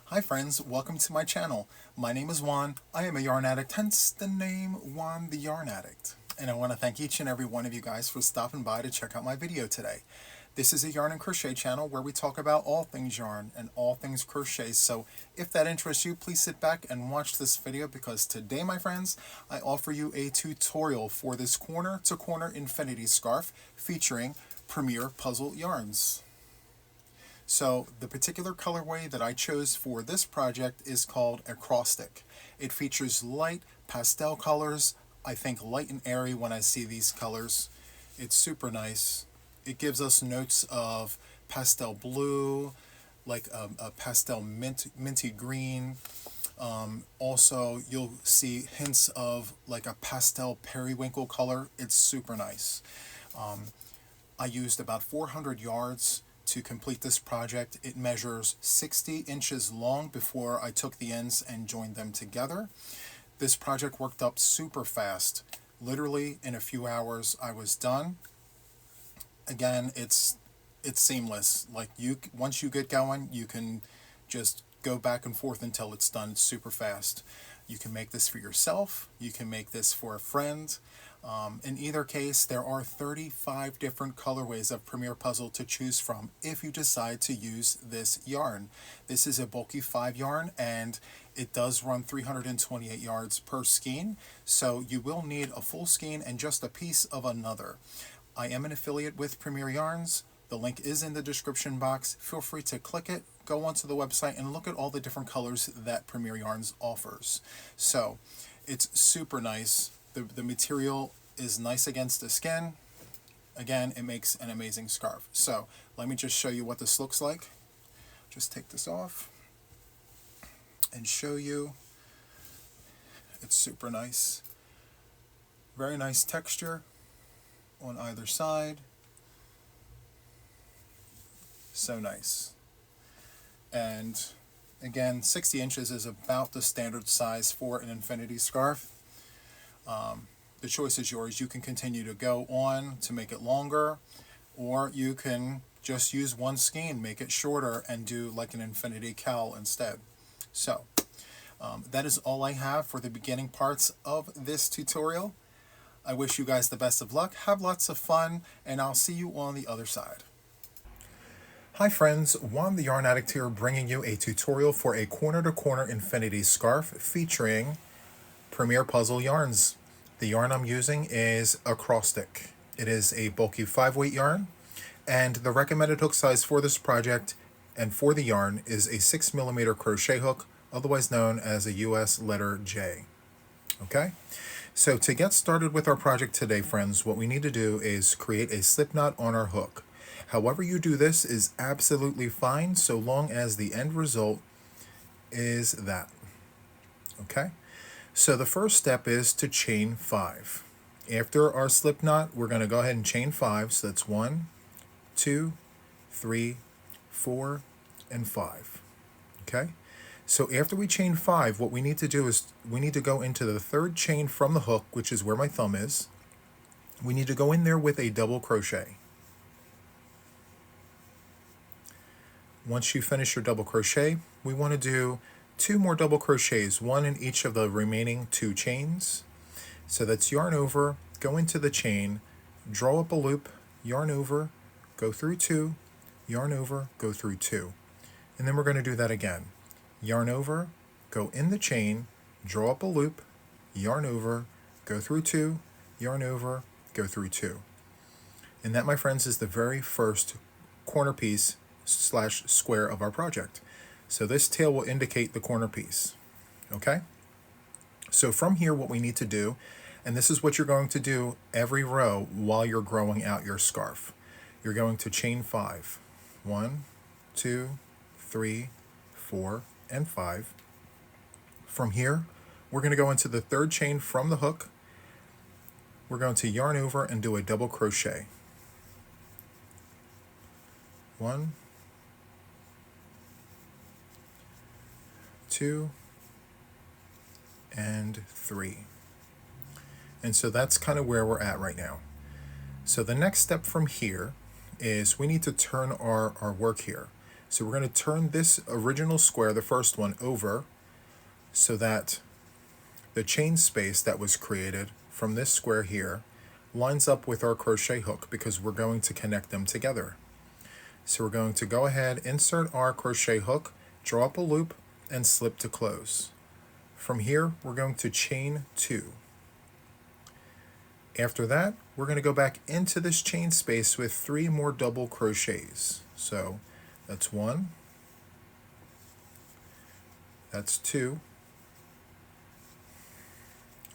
Hi friends, welcome to my channel. My name is Juan. I am a yarn addict, hence the name Juan the Yarn Addict. And I want to thank each and every one of you guys for stopping by to check out my video today. This is a yarn and crochet channel where we talk about all things yarn and all things crochet. So if that interests you, please sit back and watch this video because today, my friends, I offer you a tutorial for this corner to corner infinity scarf featuring Premier Puzzle yarns. So the particular colorway that I chose for this project is called Acrostic. It features light pastel colors. I think light and airy when I see these colors. It's super nice. It gives us notes of pastel blue, like a pastel minty green. Also, you'll see hints of like a pastel periwinkle color. It's super nice. I used about 400 yards to complete this project. It measures 60 inches long before I took the ends and joined them together. This project worked up super fast. Literally in a few hours I was done. Again, it's seamless. Like once you get going, you can just go back and forth until it's done. It's super fast. You can make this for yourself. You can make this for a friend. In either case, there are 35 different colorways of Premier Puzzle to choose from if you decide to use this yarn. This is a bulky 5 yarn and it does run 328 yards per skein, so you will need a full skein and just a piece of another. I am an affiliate with Premier Yarns. The link is in the description box. Feel free to click it, go onto the website, and look at all the different colors that Premier Yarns offers. So it's super nice. The material is nice against the skin. Again, it makes an amazing scarf. So let me just show you what this looks like. Just take this off and show you. It's super nice. Very nice texture on either side. So nice. And again, 60 inches is about the standard size for an infinity scarf. The choice is yours. You can continue to go on to make it longer, or you can just use one skein, make it shorter, and do like an infinity cowl instead. So that is all I have for the beginning parts of this tutorial. I wish you guys the best of luck, have lots of fun, and I'll see you on the other side. Hi friends, Juan the Yarn Addict here, bringing you a tutorial for a corner-to-corner infinity scarf featuring Premier Puzzle yarns. The yarn I'm using is Acrostic. It is a bulky 5-weight yarn, and the recommended hook size for this project and for the yarn is a 6mm crochet hook, otherwise known as a US letter J. Okay? So to get started with our project today, friends, what we need to do is create a slip knot on our hook. However you do this is absolutely fine, so long as the end result is that. Okay? So the first step is to chain 5. After our slip knot, we're going to go ahead and chain 5. So that's 1, 2, 3, 4, and 5. Okay? So after we chain 5, what we need to do is we need to go into the third chain from the hook, which is where my thumb is. We need to go in there with a double crochet. Once you finish your double crochet, we want to do 2 more double crochets, 1 in each of the remaining 2 chains. So that's yarn over, go into the chain, draw up a loop, yarn over, go through 2, yarn over, go through 2. And then we're going to do that again. Yarn over, go in the chain, draw up a loop, yarn over, go through 2, yarn over, go through 2. And that, my friends, is the very first corner piece / square of our project. So this tail will indicate the corner piece. Okay? So from here, what we need to do, and this is what you're going to do every row while you're growing out your scarf. You're going to chain 5. 1, 2, 3, 4, and 5. From here, we're going to go into the third chain from the hook. We're going to yarn over and do a double crochet. 1, 2, and 3. And so that's kind of where we're at right now. So the next step from here is we need to turn our work here. So we're going to turn this original square, the first one, over so that the chain space that was created from this square here lines up with our crochet hook because we're going to connect them together. So we're going to go ahead, insert our crochet hook, draw up a loop, and slip to close. From here, we're going to chain 2. After that, we're going to go back into this chain space with 3 more double crochets. So that's 1, that's 2,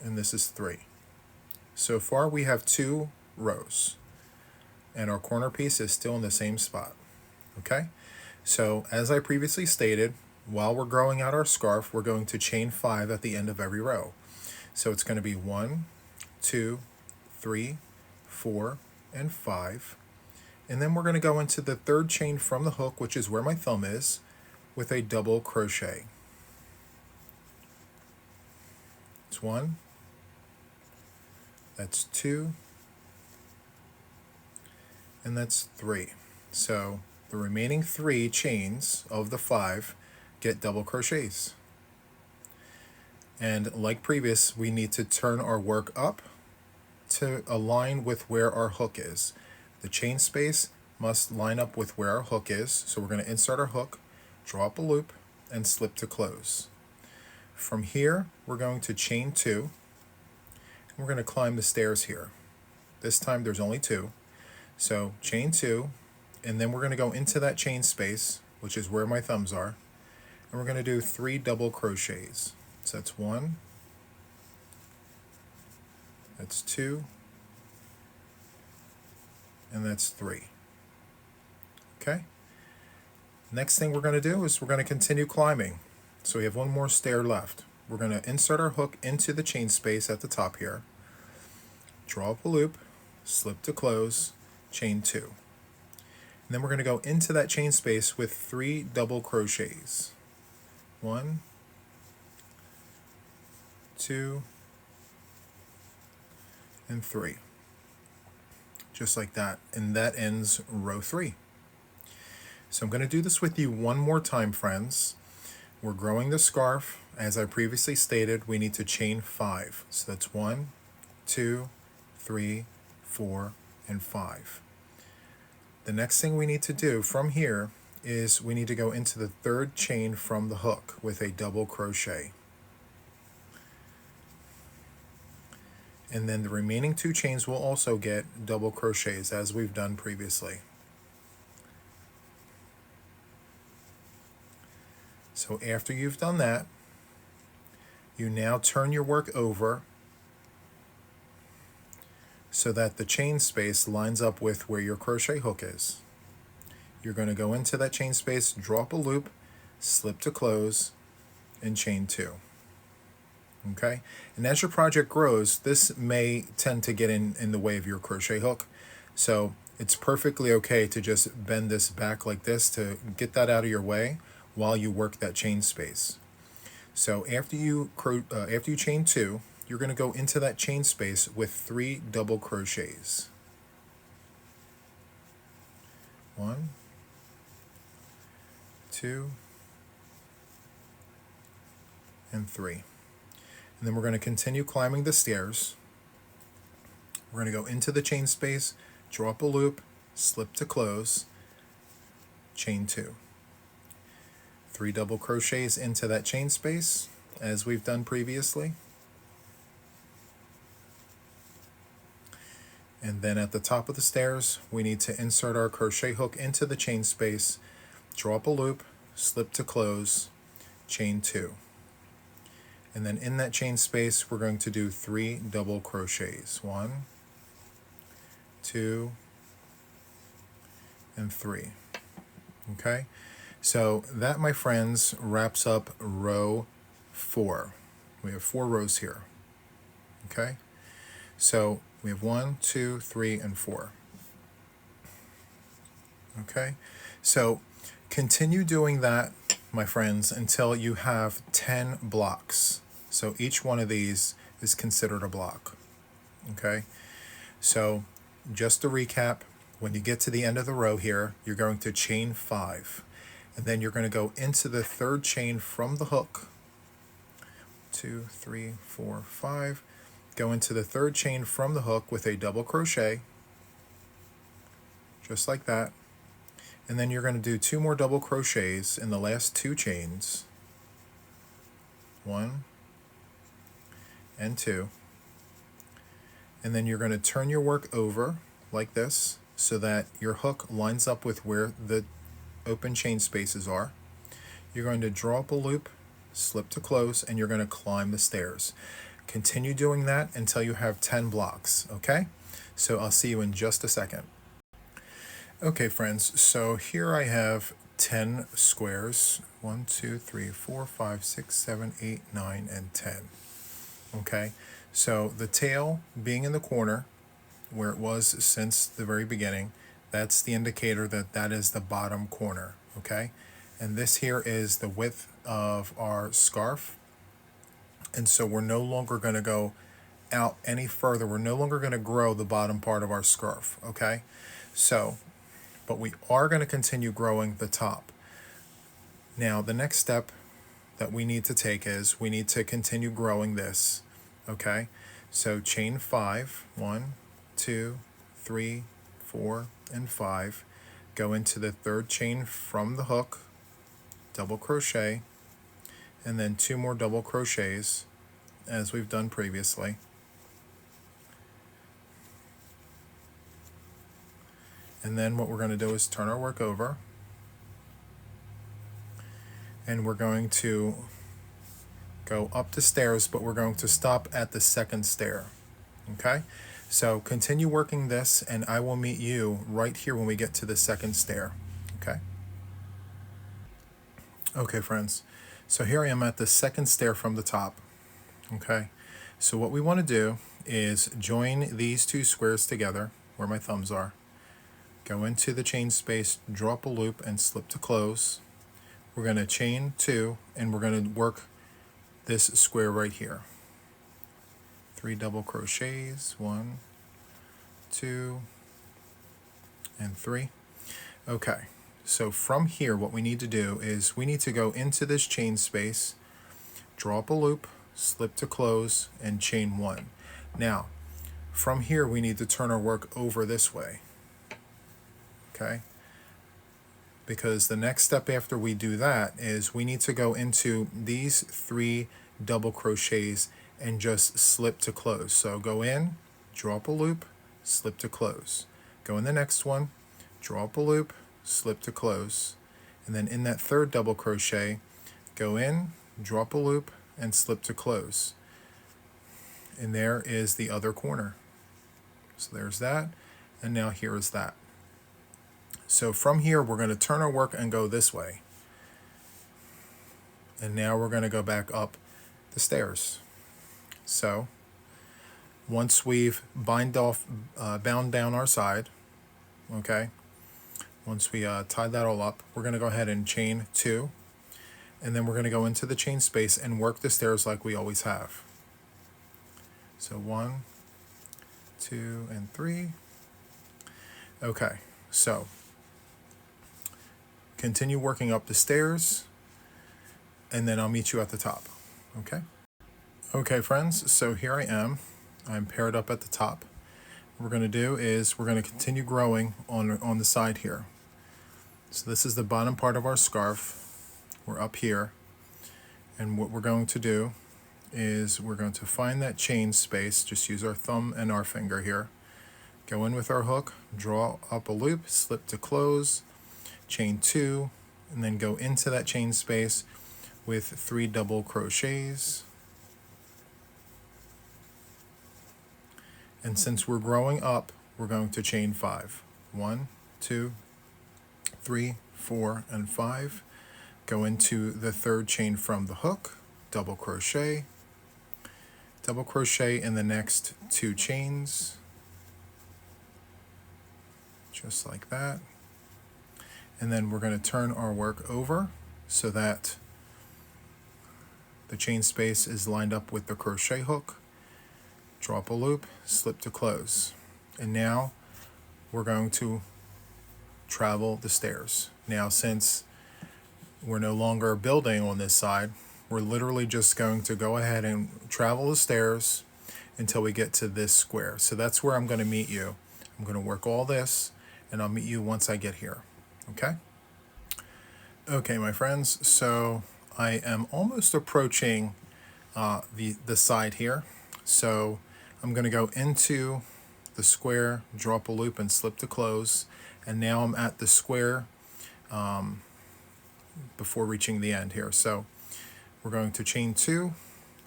and this is 3. So far we have 2 rows, and our corner piece is still in the same spot. Okay, so as I previously stated, while we're growing out our scarf, we're going to chain 5 at the end of every row. So it's going to be 1, 2, 3, 4, and 5. And then we're going to go into the third chain from the hook, which is where my thumb is, with a double crochet. It's 1, that's 2, and that's 3. So the remaining 3 chains of the 5 get double crochets. And like previous, we need to turn our work up to align with where our hook is. The chain space must line up with where our hook is. So we're going to insert our hook, draw up a loop, and slip to close. From here, we're going to chain 2. And we're going to climb the stairs here. This time there's only 2. So chain 2, and then we're going to go into that chain space, which is where my thumbs are, and we're going to do 3 double crochets. So that's 1, that's 2, and that's 3. Okay? Next thing we're going to do is we're going to continue climbing. So we have 1 more stair left. We're going to insert our hook into the chain space at the top here, draw up a loop, slip to close, chain 2. And then we're going to go into that chain space with 3 double crochets. 1, 2, and 3. Just like that. And that ends row 3. So I'm going to do this with you one more time, friends. We're growing the scarf. As I previously stated, we need to chain 5. So that's 1, 2, 3, 4, and 5. The next thing we need to do from here is we need to go into the third chain from the hook with a double crochet. And then the remaining 2 chains will also get double crochets as we've done previously. So after you've done that, you now turn your work over so that the chain space lines up with where your crochet hook is. You're going to go into that chain space, drop a loop, slip to close, and chain 2. Okay? And as your project grows, this may tend to get in the way of your crochet hook. So it's perfectly okay to just bend this back like this to get that out of your way while you work that chain space. So after you chain 2, you're going to go into that chain space with 3 double crochets. 1, 2, and 3. And then we're going to continue climbing the stairs. We're going to go into the chain space, draw up a loop, slip to close, chain 2. 3 double crochets into that chain space, as we've done previously. And then at the top of the stairs, we need to insert our crochet hook into the chain space, draw up a loop, slip to close, chain 2. And then in that chain space, we're going to do 3 double crochets. 1, 2, and 3. Okay? So that, my friends, wraps up row 4. We have 4 rows here. Okay? So we have 1, 2, 3, and 4. Okay? So continue doing that, my friends, until you have 10 blocks. So each one of these is considered a block. Okay? So just to recap, when you get to the end of the row here, you're going to chain 5. And then you're going to go into the third chain from the hook. 2, 3, 4, 5. Go into the third chain from the hook with a double crochet, just like that. And then you're going to do 2 more double crochets in the last 2 chains. 1 and 2. And then you're going to turn your work over like this so that your hook lines up with where the open chain spaces are. You're going to draw up a loop, slip to close, and you're going to climb the stairs. Continue doing that until you have 10 blocks, okay? So I'll see you in just a second. Okay, friends, so here I have 10 squares. 1, 2, 3, 4, 5, 6, 7, 8, 9, and 10. Okay, so the tail being in the corner where it was since the very beginning, that's the indicator that that is the bottom corner, okay? And this here is the width of our scarf. And so we're no longer going to go out any further. We're no longer going to grow the bottom part of our scarf, okay? So, but we are going to continue growing the top. Now, the next step that we need to take is we need to continue growing this, okay? So chain 5, 1, 2, 3, 4, and 5. Go into the third chain from the hook, double crochet, and then 2 more double crochets as we've done previously. And then what we're going to do is turn our work over, and we're going to go up the stairs, but we're going to stop at the second stair, okay? So continue working this, and I will meet you right here when we get to the second stair, okay? Okay, friends, so here I am at the second stair from the top, okay? So what we want to do is join these 2 squares together where my thumbs are. Go into the chain space, draw up a loop, and slip to close. We're going to chain 2, and we're going to work this square right here. 3 double crochets, 1, 2, and 3. Okay, so from here what we need to do is we need to go into this chain space, draw up a loop, slip to close, and chain 1. Now, from here we need to turn our work over this way, okay? Because the next step after we do that is we need to go into these 3 double crochets and just slip to close. So go in, draw up a loop, slip to close. Go in the next one, draw up a loop, slip to close. And then in that third double crochet, go in, draw up a loop, and slip to close. And there is the other corner. So there's that, and now here is that. So from here, we're going to turn our work and go this way. And now we're going to go back up the stairs. So once we've bound down our side, okay, once we tie that all up, we're going to go ahead and chain 2. And then we're going to go into the chain space and work the stairs like we always have. So 1, 2, and 3. Okay, so continue working up the stairs, and then I'll meet you at the top, okay? Okay, friends, so here I am. I'm paired up at the top. What we're going to do is we're going to continue growing on the side here. So this is the bottom part of our scarf. We're up here, and what we're going to do is we're going to find that chain space, just use our thumb and our finger here, go in with our hook, draw up a loop, slip to close, chain 2, and then go into that chain space with 3 double crochets. And since we're growing up, we're going to chain 5. 1, 2, 3, 4, and 5. Go into the third chain from the hook, double crochet in the next 2 chains, just like that. And then we're going to turn our work over so that the chain space is lined up with the crochet hook. Draw up a loop, slip to close. And now we're going to travel the stairs. Now, since we're no longer building on this side. We're literally just going to go ahead and travel the stairs until we get to this square. So that's where I'm going to meet you. I'm going to work all this, and I'll meet you once I get here. Okay? Okay, my friends, so I am almost approaching the side here. So I'm going to go into the square, drop a loop, and slip to close. And now I'm at the square before reaching the end here. So we're going to chain 2,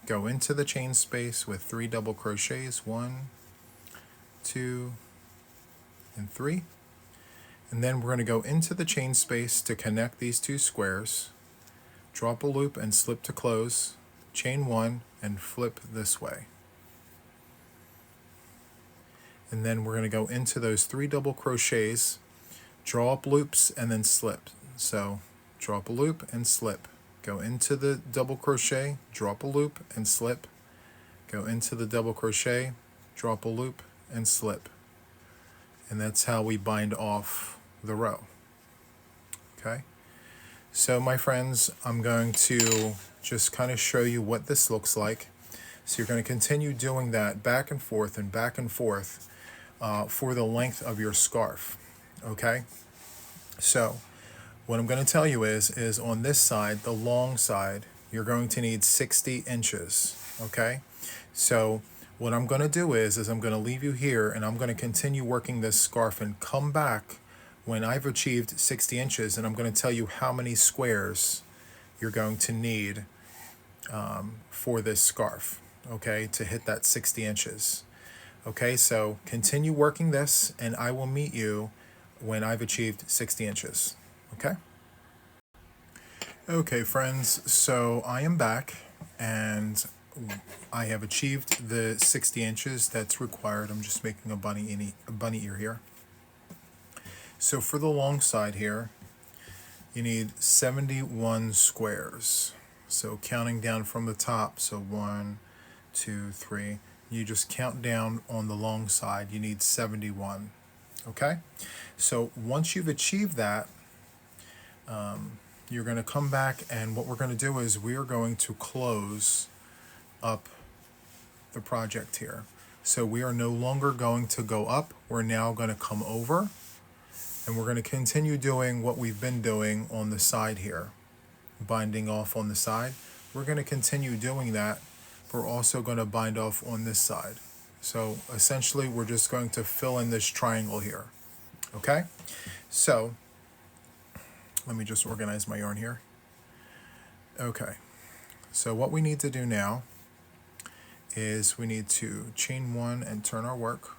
go into the chain space with 3 double crochets, 1, 2, and 3. And then we're going to go into the chain space to connect these 2 squares, drop a loop and slip to close, chain 1, and flip this way. And then we're going to go into those 3 double crochets, draw up loops, and then slip. So drop a loop and slip. Go into the double crochet, drop a loop and slip. Go into the double crochet, drop a loop and slip. And that's how we bind off the row. Okay? So my friends, I'm going to just kind of show you what this looks like. So you're going to continue doing that back and forth for the length of your scarf. Okay? So what I'm going to tell you is on this side, the long side, you're going to need 60 inches. Okay? So what I'm going to do is I'm going to leave you here, and I'm going to continue working this scarf and come back when I've achieved 60 inches, and I'm going to tell you how many squares you're going to need for this scarf, okay, to hit that 60 inches. Okay, so continue working this, and I will meet you when I've achieved 60 inches. Okay? Okay, friends, so I am back, and I have achieved the 60 inches that's required. I'm just making a bunny ear here. So for the long side here, you need 71 squares. So counting down from the top, so 1, 2, 3. You just count down on the long side, you need 71. Okay? So once you've achieved that, you're going to come back, and what we're going to do is we are going to close up the project here. So we are no longer going to go up, we're now going to come over, and we're going to continue doing what we've been doing on the side here, binding off on the side. We're going to continue doing that. We're also going to bind off on this side. So essentially we're just going to fill in this triangle here. Okay? So let me just organize my yarn here. Okay. So what we need to do now is we need to chain 1 and turn our work.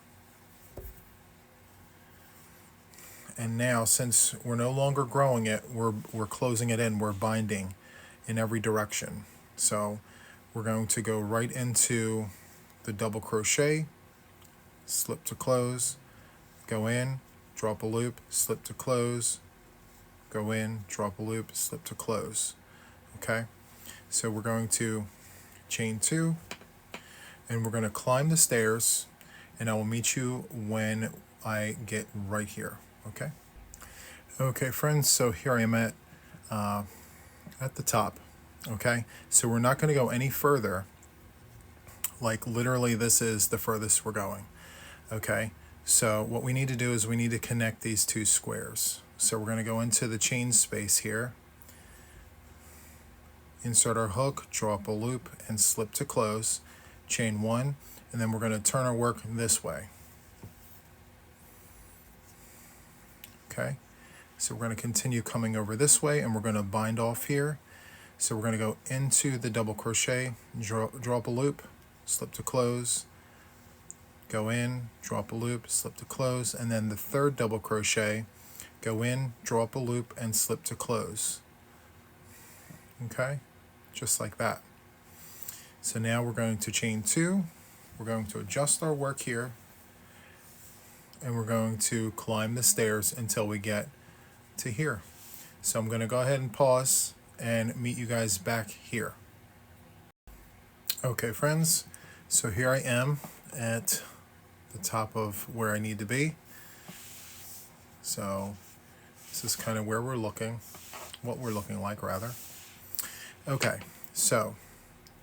And now, since we're no longer growing it, we're closing it in, we're binding in every direction. So we're going to go right into the double crochet, slip to close, go in, drop a loop, slip to close, go in, drop a loop, slip to close. Okay? So we're going to chain 2, and we're going to climb the stairs, and I will meet you when I get right here. Okay. Okay, friends. So here I am at the top. Okay. So we're not going to go any further. Like literally, this is the furthest we're going. Okay. So what we need to do is we need to connect these 2 squares. So we're going to go into the chain space here. Insert our hook, drop a loop, and slip to close. Chain 1, and then we're going to turn our work this way. Okay, so we're going to continue coming over this way, and we're going to bind off here. So we're going to go into the double crochet, drop a loop, slip to close, go in, drop a loop, slip to close, and then the 3rd double crochet, go in, drop a loop, and slip to close. Okay, just like that. So now we're going to chain 2, we're going to adjust our work here, and we're going to climb the stairs until we get to here. So I'm going to go ahead and pause and meet you guys back here. Okay, friends, so here I am at the top of where I need to be. So this is kind of where we're looking. what we're looking like rather. Okay, so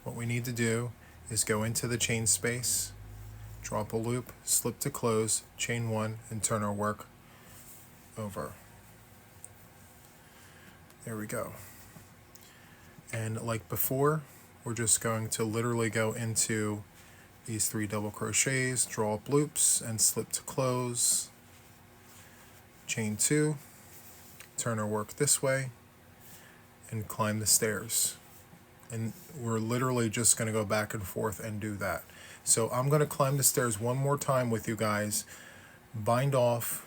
what we need to do is go into the chain space, drop a loop, slip to close, chain 1, and turn our work over. There we go. And like before, we're just going to literally go into these 3 double crochets, draw up loops, and slip to close, chain 2, turn our work this way, and climb the stairs. And we're literally just going to go back and forth and do that. So I'm going to climb the stairs one more time with you guys, bind off,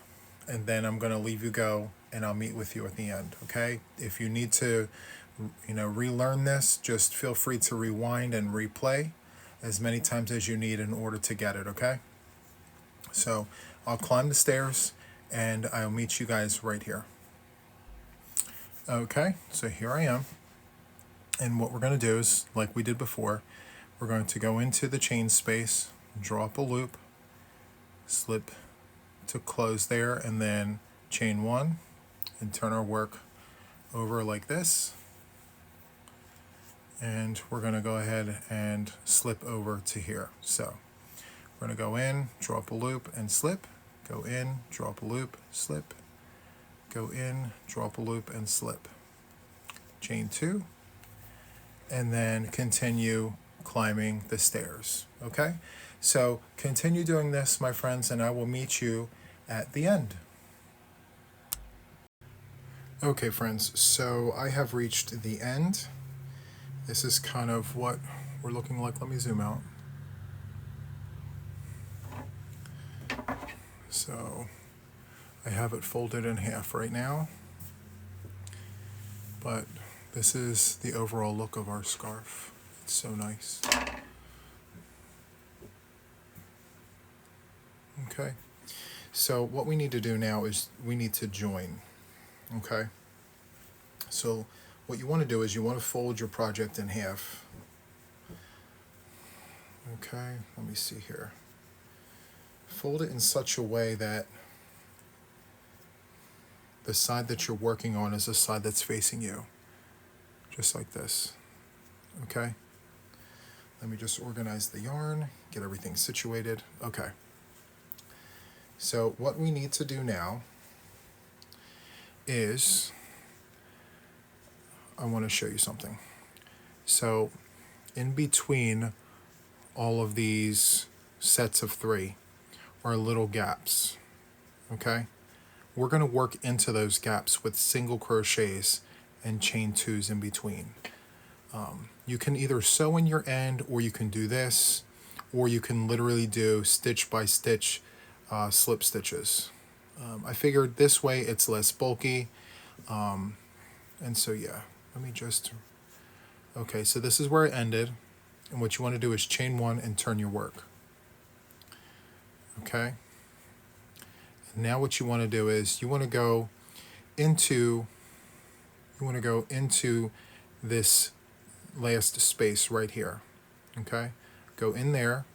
and then I'm going to leave you go, and I'll meet with you at the end, okay? If you need to, relearn this, just feel free to rewind and replay as many times as you need in order to get it, okay? So I'll climb the stairs, and I'll meet you guys right here. Okay, so here I am. And what we're going to do is, like we did before, we're going to go into the chain space, draw up a loop, slip to close there, and then chain 1, and turn our work over like this. And we're going to go ahead and slip over to here. So we're going to go in, draw up a loop, and slip, go in, draw up a loop, slip, go in, draw up a loop, and slip. Chain 2, and then continue climbing the stairs. Okay, so continue doing this, my friends, and I will meet you at the end. Okay, friends, so I have reached the end. This is kind of what we're looking like. Let me zoom out. So I have it folded in half right now, but this is the overall look of our scarf. It's so nice. Okay, so what we need to do now is we need to join. Okay, so what you want to do is you want to fold your project in half. Okay, let me see here. Fold it in such a way that the side that you're working on is the side that's facing you. Just like this. Okay? Let me just organize the yarn, get everything situated. Okay. So what we need to do now is, I want to show you something. So in between all of these sets of 3 are little gaps. Okay? We're going to work into those gaps with single crochets and chain 2s in between. You can either sew in your end, or you can do this, or you can literally do stitch by stitch slip stitches. I figured this way it's less bulky, and so yeah, let me just, okay, so this is where it ended, and what you want to do is chain 1 and turn your work. Okay, now what you want to do is you want to go into this last space right here. Okay, go in there,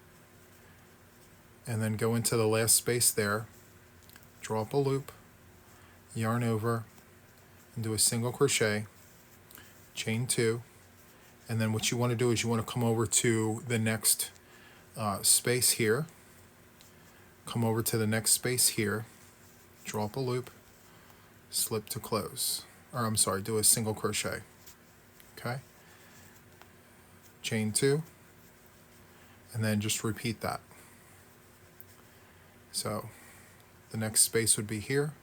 and then go into the last space there, draw up a loop, yarn over, and do a single crochet, chain 2, and then what you want to do is you want to come over to the next space here, come over to the next space here, draw up a loop, slip to close, or I'm sorry, do a single crochet. Okay, chain 2, and then just repeat that. So the next space would be here,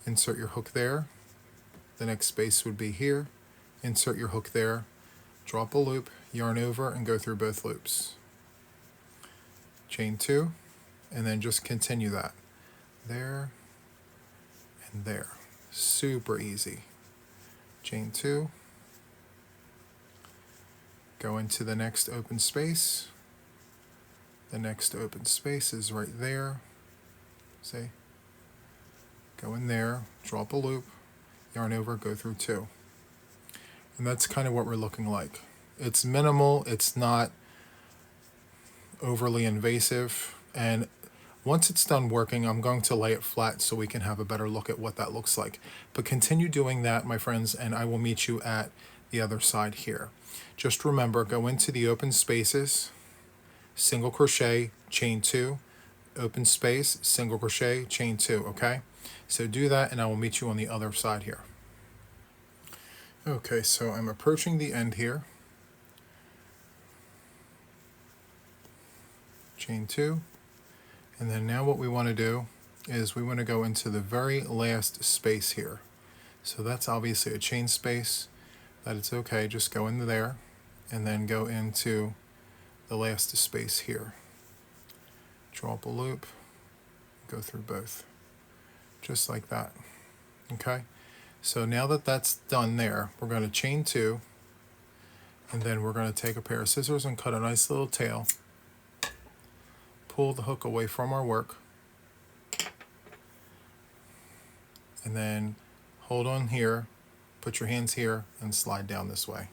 insert your hook there, the next space would be here, insert your hook there, drop a loop, yarn over, and go through both loops. Chain 2, and then just continue that. There and there. Super easy. Chain 2, go into the next open space. The next open space is right there. See? Go in there, drop a loop, yarn over, go through 2. And that's kind of what we're looking like. It's minimal, it's not overly invasive, and Once it's done working, I'm going to lay it flat so we can have a better look at what that looks like. But continue doing that, my friends, and I will meet you at the other side here. Just remember, go into the open spaces, single crochet, chain 2, open space, single crochet, chain 2, okay? So do that and I will meet you on the other side here. Okay, so I'm approaching the end here. Chain 2, and then now what we want to do is we want to go into the very last space here. So that's obviously a chain space. That it's okay, just go into there and then go into the last space here. Draw up a loop, go through both, just like that. Okay, so now that that's done there, we're going to chain 2, and then we're going to take a pair of scissors and cut a nice little tail. Pull the hook away from our work, and then hold on here, put your hands here, and slide down this way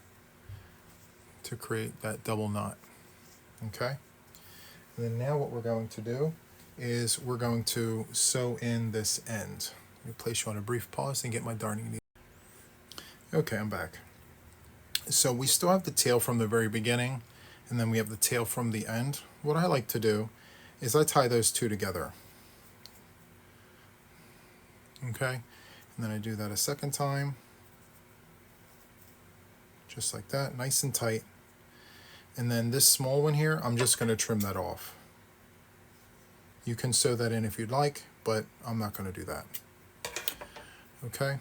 to create that double knot. Okay? And then now what we're going to do is we're going to sew in this end. Let me place you on a brief pause and get my darning needle. Okay, I'm back. So we still have the tail from the very beginning, and then we have the tail from the end. What I like to do is I tie those two together. Okay, and then I do that a second time, just like that, nice and tight. And then this small one here, I'm just going to trim that off. You can sew that in if you'd like, but I'm not going to do that. Okay,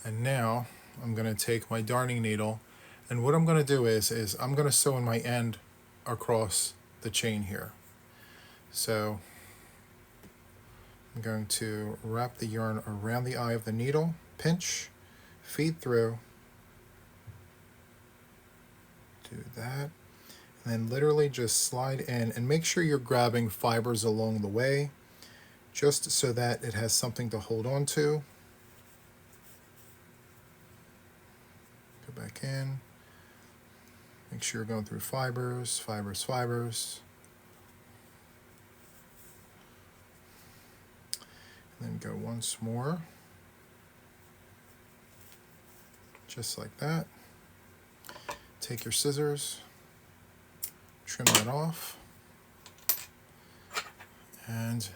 and now I'm going to take my darning needle, and what I'm going to do is I'm going to sew in my end across the chain here. So I'm going to wrap the yarn around the eye of the needle, pinch, feed through, do that, and then literally just slide in, and make sure you're grabbing fibers along the way just so that it has something to hold on to. Go back in, make sure you're going through fibers, fibers, fibers. And then go once more, just like that. Take your scissors, trim that off, and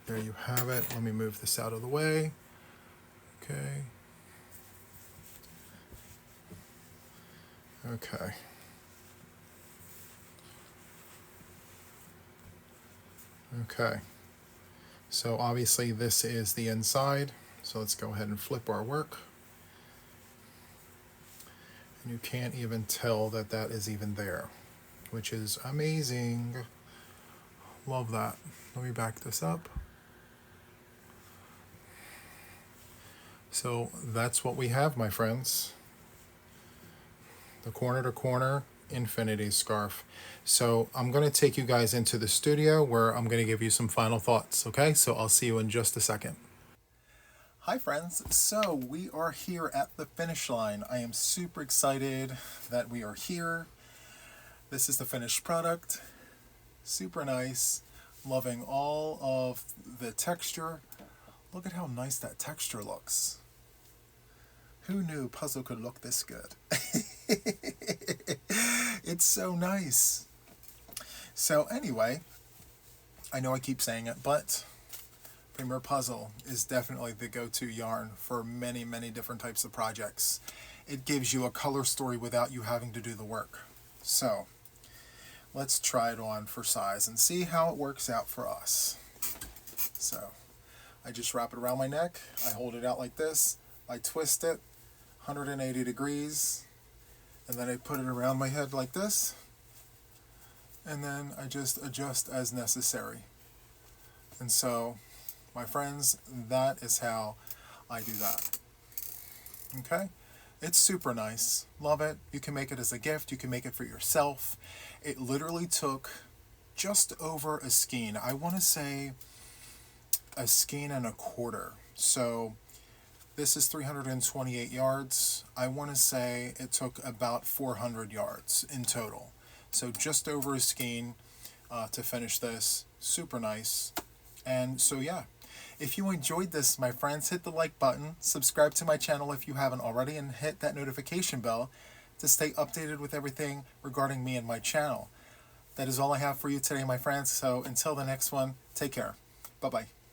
there you have it. Let me move this out of the way. Okay. Okay. Okay. So obviously this is the inside. So let's go ahead and flip our work. And you can't even tell that that is even there, which is amazing. Love that. Let me back this up. So that's what we have, my friends. The corner to corner infinity scarf. So I'm going to take you guys into the studio where I'm going to give you some final thoughts. Okay, so I'll see you in just a second. Hi friends, so we are here at the finish line. I am super excited that we are here. This is the finished product. Super nice. Loving all of the texture. Look at how nice that texture looks. Who knew puzzle could look this good? It's so nice. So anyway, I know I keep saying it, but PennMart Puzzle is definitely the go-to yarn for many, many different types of projects. It gives you a color story without you having to do the work. So let's try it on for size and see how it works out for us. So I just wrap it around my neck, I hold it out like this, I twist it 180 degrees, and then I put it around my head like this, and then I just adjust as necessary. And so, my friends, that is how I do that. Okay? It's super nice. Love it. You can make it as a gift. You can make it for yourself. It literally took just over a skein. I want to say a skein and a quarter. So this is 328 yards. I want to say it took about 400 yards in total. So just over a skein. to finish this. Super nice. And so yeah, if you enjoyed this, my friends, hit the like button, subscribe to my channel if you haven't already, and hit that notification bell to stay updated with everything regarding me and my channel. That is all I have for you today, my friends. So until the next one, take care. Bye-bye.